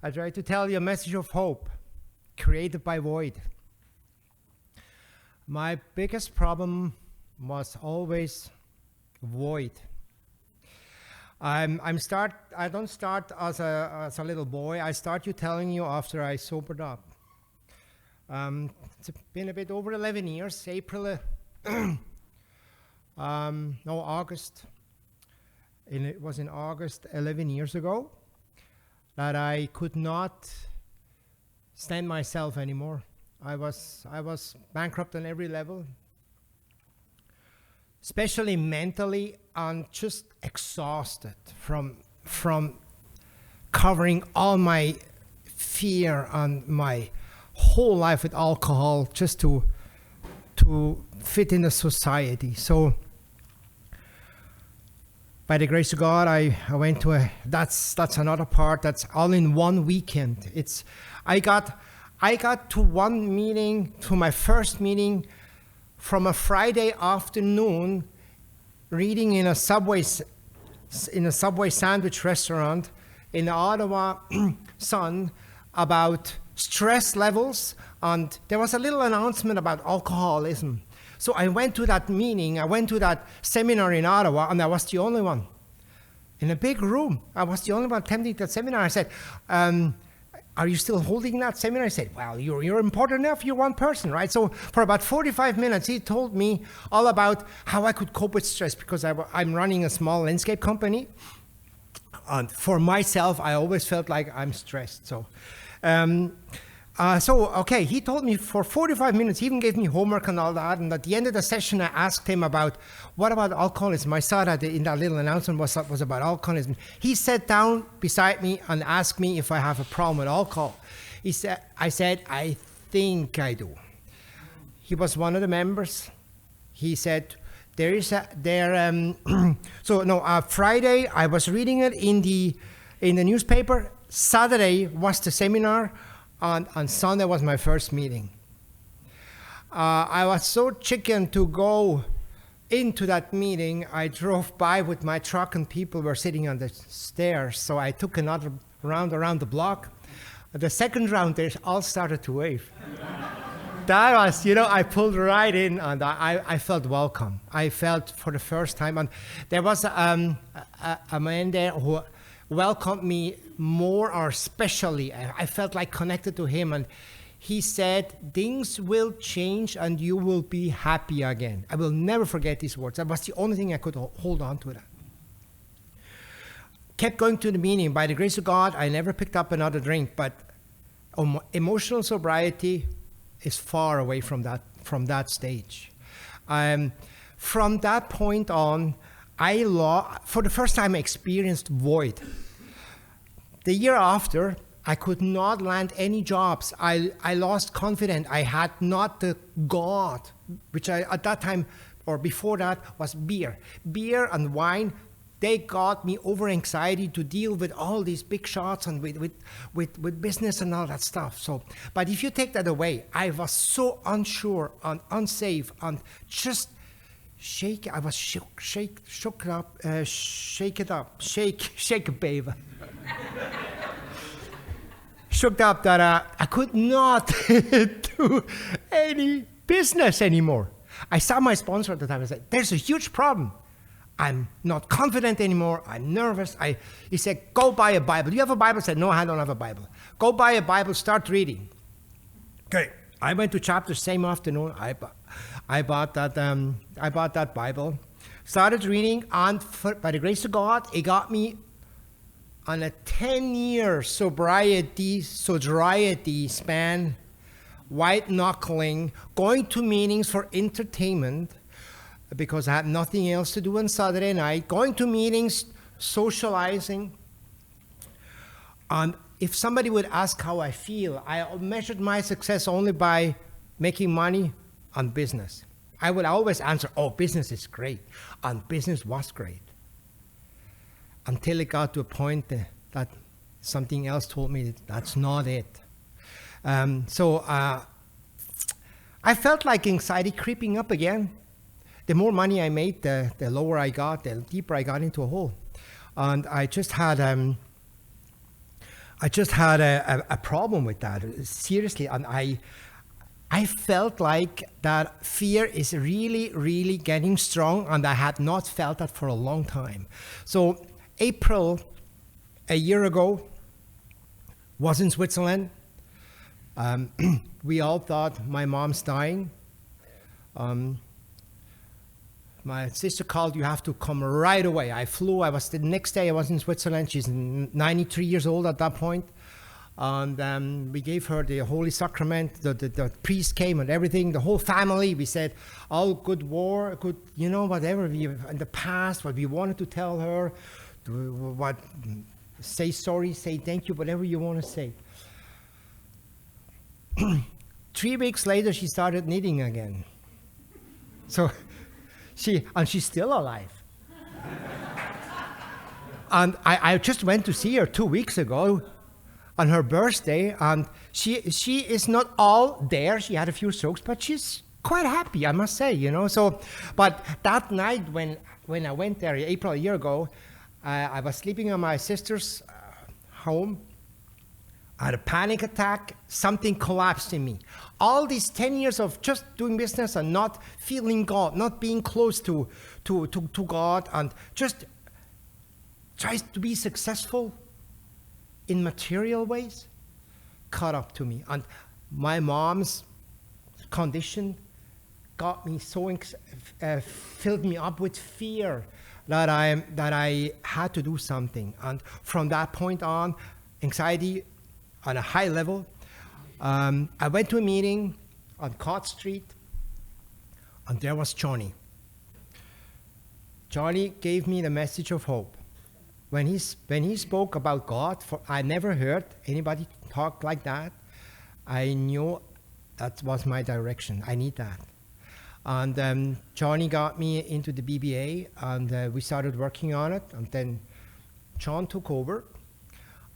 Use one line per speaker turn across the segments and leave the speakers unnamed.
I try to tell you a message of hope created by void. My biggest problem was always void. I don't start as a little boy. I start telling you after I sobered up. It's been a bit over 11 years. August. It was in August 11 years ago that I could not stand myself anymore. I was bankrupt on every level, especially mentally, and just exhausted from covering all my fear and my whole life with alcohol just to fit in the society. So by the grace of God, I went to that's another part. That's all in one weekend. I got to one meeting, to my first meeting, from a Friday afternoon, reading in a Subway sandwich restaurant in the Ottawa Sun about stress levels, and there was a little announcement about alcoholism. So I went to that meeting, I went to that seminar in Ottawa, and I was the only one. In a big room, I was the only one attending that seminar. I said, are you still holding that seminar? I said, well, you're important enough, you're one person, right? So for about 45 minutes, he told me all about how I could cope with stress, because I'm running a small landscape company. And for myself, I always felt like I'm stressed. So he told me for 45 minutes, he even gave me homework and all that. And at the end of the session, I asked him about, what about alcoholism? I saw that in that little announcement was about alcoholism. He sat down beside me and asked me if I have a problem with alcohol. I said, I think I do. He was one of the members. He said, Friday, I was reading it in the newspaper. Saturday was the seminar. On Sunday was my first meeting. I was so chicken to go into that meeting. I drove by with my truck and people were sitting on the stairs. So I took another round around the block. The second round, they all started to wave. That was, I pulled right in and I felt welcome. I felt for the first time. And there was a man there who welcomed me more, or especially, I felt like connected to him, and he said, things will change and you will be happy again. I will never forget these words. That was the only thing I could hold on to that. Kept going to the meeting. By the grace of God, I never picked up another drink, but emotional sobriety is far away from that stage. From that point on, for the first time, I experienced void. The year after, I could not land any jobs. I lost confidence. I had not the God, which at that time, or before that, was beer. Beer and wine, they got me over anxiety to deal with all these big shots and with business and all that stuff. But if you take that away, I was so unsure and unsafe and just shake it up, baby. Shook up that I could not do any business anymore. I saw my sponsor at the time and said, there's a huge problem. I'm not confident anymore. I'm nervous. He said, go buy a Bible. Do you have a Bible? I said, no, I don't have a Bible. Go buy a Bible, start reading. Okay. I went to chapter same afternoon. I bought that Bible, started reading, and by the grace of God, it got me on a 10-year sobriety span, white knuckling, going to meetings for entertainment because I had nothing else to do on Saturday night, going to meetings, socializing. And if somebody would ask how I feel, I measured my success only by making money on business. I would always answer, oh, business is great. And business was great. Until it got to a point that something else told me that's not it. I felt like anxiety creeping up again. The more money I made, the lower I got, the deeper I got into a hole. And I just had, I just had a problem with that, seriously, and I felt like that fear is really, really getting strong, and I had not felt that for a long time. So April, a year ago, was in Switzerland. We all thought my mom's dying. My sister called, you have to come right away. I flew, the next day I was in Switzerland. She's 93 years old at that point. And we gave her the Holy Sacrament. The priest came and everything, the whole family. We said, oh, good, whatever in the past, what we wanted to tell her, say sorry, say thank you, whatever you want to say. 3 weeks later, she started knitting again. So she's still alive. And I just went to see her 2 weeks ago on her birthday, and she is not all there. She had a few strokes, but she's quite happy, I must say, So, but that night when I went there, April a year ago, I was sleeping in my sister's home. I had a panic attack. Something collapsed in me. All these 10 years of just doing business and not feeling God, not being close to God, and just tries to be successful in material ways, caught up to me. And my mom's condition got me so filled me up with fear that I had to do something. And from that point on, anxiety on a high level. I went to a meeting on Cott Street, and there was Johnny. Johnny gave me the message of hope. When he spoke about God, I never heard anybody talk like that. I knew that was my direction. I need that. And Johnny got me into the BBA, and we started working on it. And then John took over,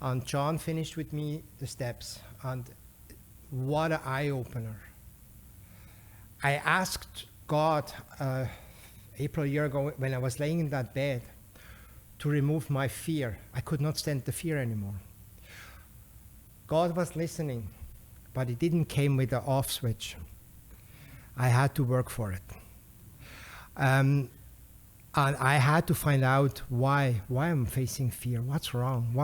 and John finished with me the steps. And what an eye-opener. I asked God April a year ago when I was laying in that bed to remove my fear. I could not stand the fear anymore. God was listening, but it didn't come with an off switch. I had to work for it. And I had to find out why I'm facing fear. What's wrong?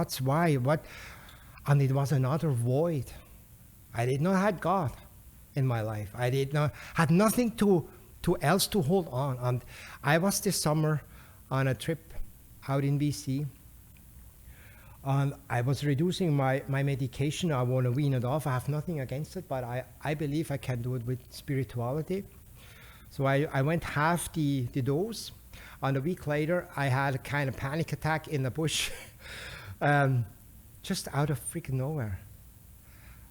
And it was another void. I did not have God in my life. I had nothing else to hold on. And I was this summer on a trip out in BC, and I was reducing my medication. I want to wean it off. I have nothing against it, but I believe I can do it with spirituality. So I went half the dose, and a week later I had a kind of panic attack in the bush, just out of freaking nowhere.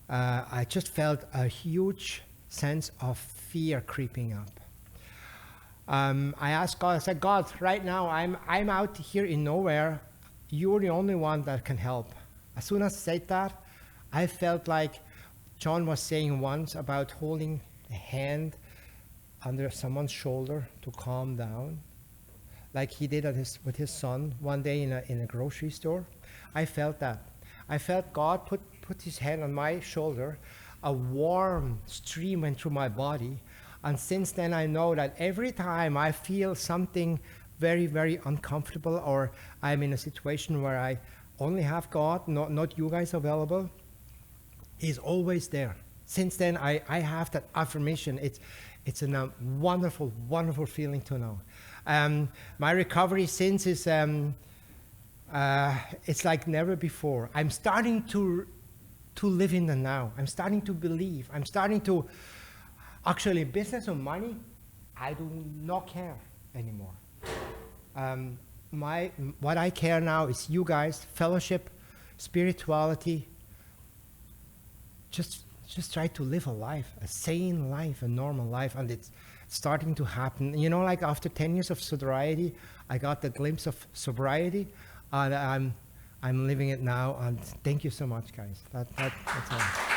I just felt a huge sense of fear creeping up. I asked God, I said, God, right now I'm out here in nowhere. You're the only one that can help. As soon as I said that, I felt like John was saying once about holding a hand under someone's shoulder to calm down, like he did with his son one day in a grocery store. I felt that. I felt God put his hand on my shoulder. A warm stream went through my body. And since then, I know that every time I feel something very, very uncomfortable, or I'm in a situation where I only have God, not you guys available, He's always there. Since then, I have that affirmation. It's a wonderful, wonderful feeling to know. My recovery since is, it's like never before. I'm starting to live in the now. I'm starting to believe. I'm starting to, actually, business or money, I do not care anymore. What I care now is you guys, fellowship, spirituality. Just try to live a life, a sane life, a normal life, and it's starting to happen. Like after 10 years of sobriety, I got the glimpse of sobriety, and I'm living it now. And thank you so much, guys. That's all.